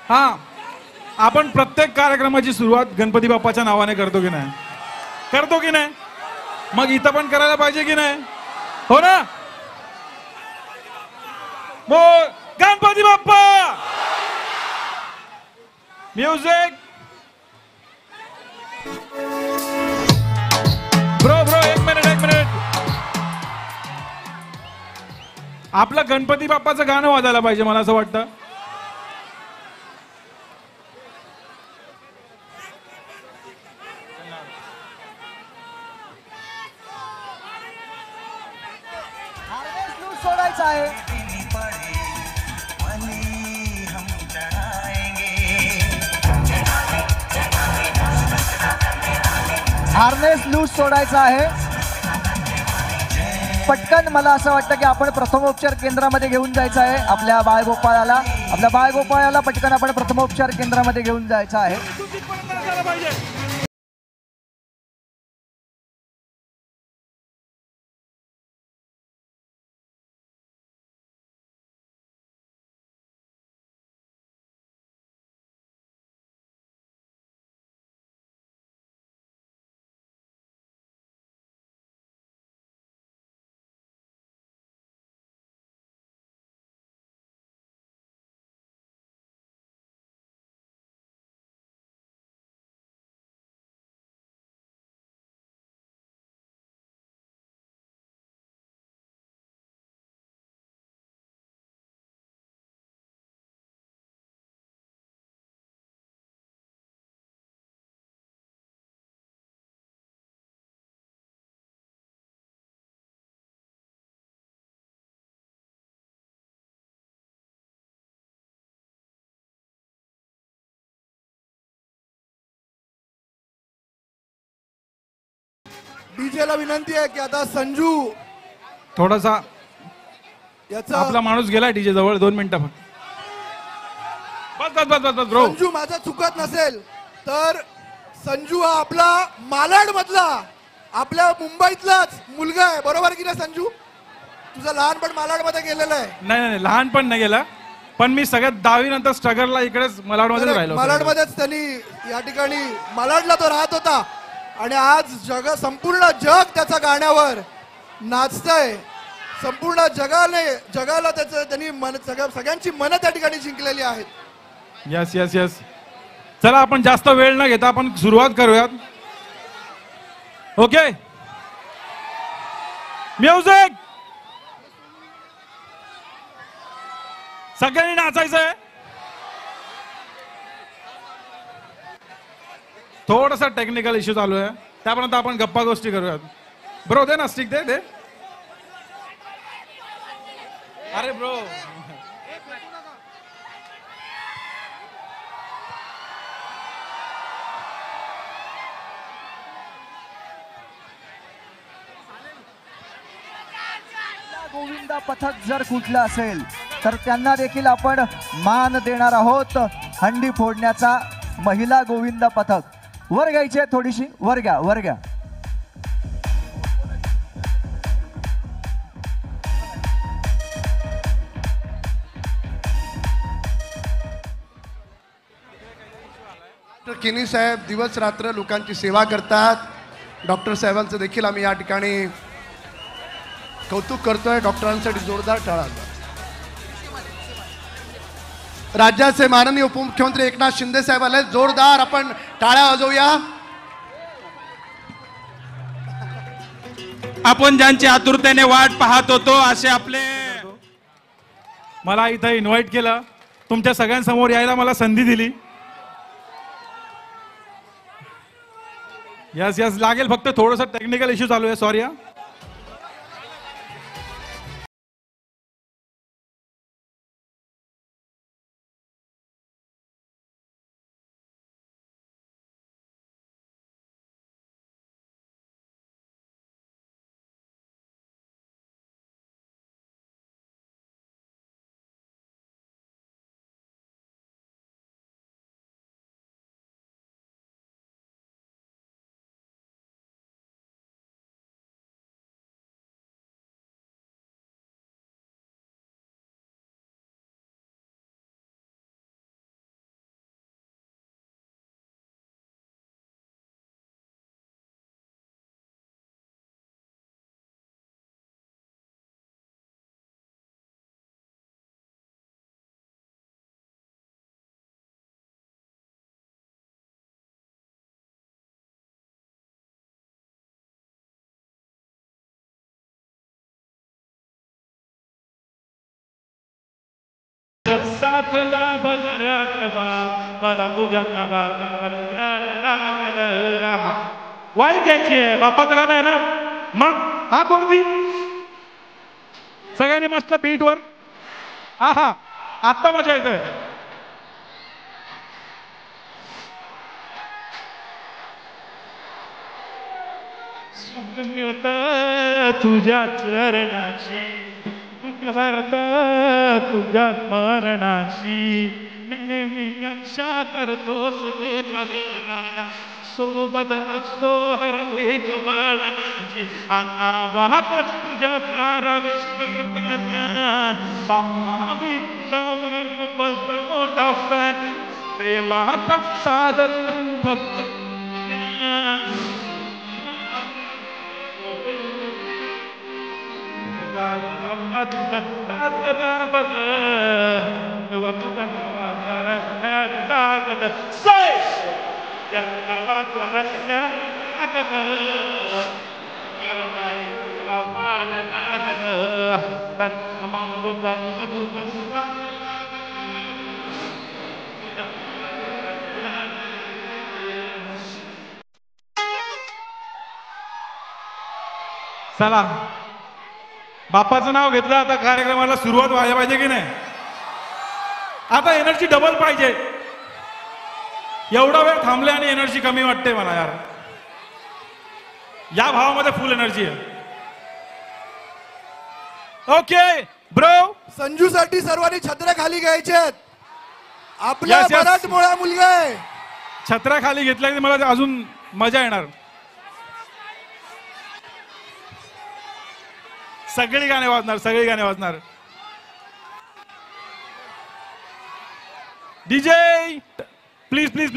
हा, आपण प्रत्येक कार्यक्रमाची सुरुवात गणपती बाप्पाच्या नावाने करतो की नाही? करतो की नाही? मग इथं पण करायला पाहिजे की नाही? हो ना? बोल Ganpati Bappa. Music. Bro bro एक मिनिट एक मिनिट. आपलं गणपती बाप्पाचं गाणं वाजायला पाहिजे मला असं वाटतं. सोडायचं आहे. हार्नेस लूज सोडायचा आहे. पटकन मला असं वाटतं की आपण प्रथमोपचार केंद्रामध्ये घेऊन जायचं आहे आपल्या बाळगोपाळाला पटकन आपण प्रथमोपचार केंद्रामध्ये घेऊन जायचं आहे. डीजे ला विनंती आहे की आता संजू थोडासा याचा आपला माणूस गेला डीजे जवळ 2 मिनिटं फक्त. बस बस बस बस बस ब्रो. संजू माझा चुकत नसेल तर संजू हा आपला मालाड मधला आपल्या मुंबईतलाच मुलगा आहे, बरोबर की नाही संजू? तुझं लहानपण मालाड मध्ये गेलेलं आहे. नाही नाही लहानपण नाही गेला, पण मी सगळ्यात 10वी नंतर स्ट्रगलला इकडेच मलाडमध्ये राहिलो. मालाडमध्येच त्यांनी या ठिकाणी मालाडला तो राहत होता आणि आज संपूर्ण जग त्याच्या गाण्यावर नाचतंय. संपूर्ण जगाला त्याचं त्यांनी सगळ्यांची मनं त्या ठिकाणी जिंकलेली आहेत. Yes yes yes. चला आपण जास्त वेळ न घेता आपण सुरुवात करूयात. Okay music. सगळ्यांनी नाचायचंय. थोडासा टेक्निकल इश्यू चालू आहे, त्यापर्यंत आपण गप्पा गोष्टी करूयात. ब्रो दे ना स्टिक दे दे. अरे ब्रो गोविंदा पथक जर कुठलं असेल तर त्यांना देखील आपण मान देणार आहोत. हंडी फोडण्याचा महिला गोविंदा पथक वर घ्यायची आहे, थोडीशी वर घ्या वर घ्या. डॉक्टर किनी साहेब दिवस रात्र लोकांची सेवा करतात. डॉक्टर साहेबांचं देखील आम्ही या ठिकाणी कौतुक करतोय. डॉक्टरांसाठी जोरदार टाळा. राज्याचे माननीय उपमुख्यमंत्री एकनाथ शिंदे साहेब आले, जोरदार आपण टाळ्या वाजवूया. आपण ज्यांची आतुरतेने वाट पाहत होतो असे आपले. मला इथं इन्व्हाइट केलं, तुमच्या सगळ्यांसमोर यायला मला संधी दिली. यस यस लागेल, फक्त थोडंसं टेक्निकल इश्यू चालू आहे, सॉरी हा. वाईट घ्यायची आहे, बाप्पाचं गाणं आहे ना. मग हा कोणती सगळ्यांनी मस्त बीटवर. हा हा आत्ता मजा येतोय. तुझ्या चरणाची तुझ्या स्मरणाची नेहमी आशा करतो सोबत असतो हर एक बाळाची वाहत तुझ्या मोठा फॅन प्रेमाचा सादर भक्त चला बाप्पाचं नाव घेतलं, आता कार्यक्रमाला सुरुवात व्हायला पाहिजे की नाही. आता एनर्जी डबल पाहिजे. एवढा वेळ थांबले आणि एनर्जी कमी वाटते मला यार. या भावामध्ये फुल एनर्जी आहे. ओके ब्रो, संजूसाठी सर्वांनी छत्र्या खाली घ्यायच्यात. आपल्या Yes, yes. मराठमोळा मुलगा आहे. छत्र्या खाली घेतल्या की मला अजून मजा येणार. सगळी गाणे वाजणार, सगळी गाणे वाजणार. DJ please please.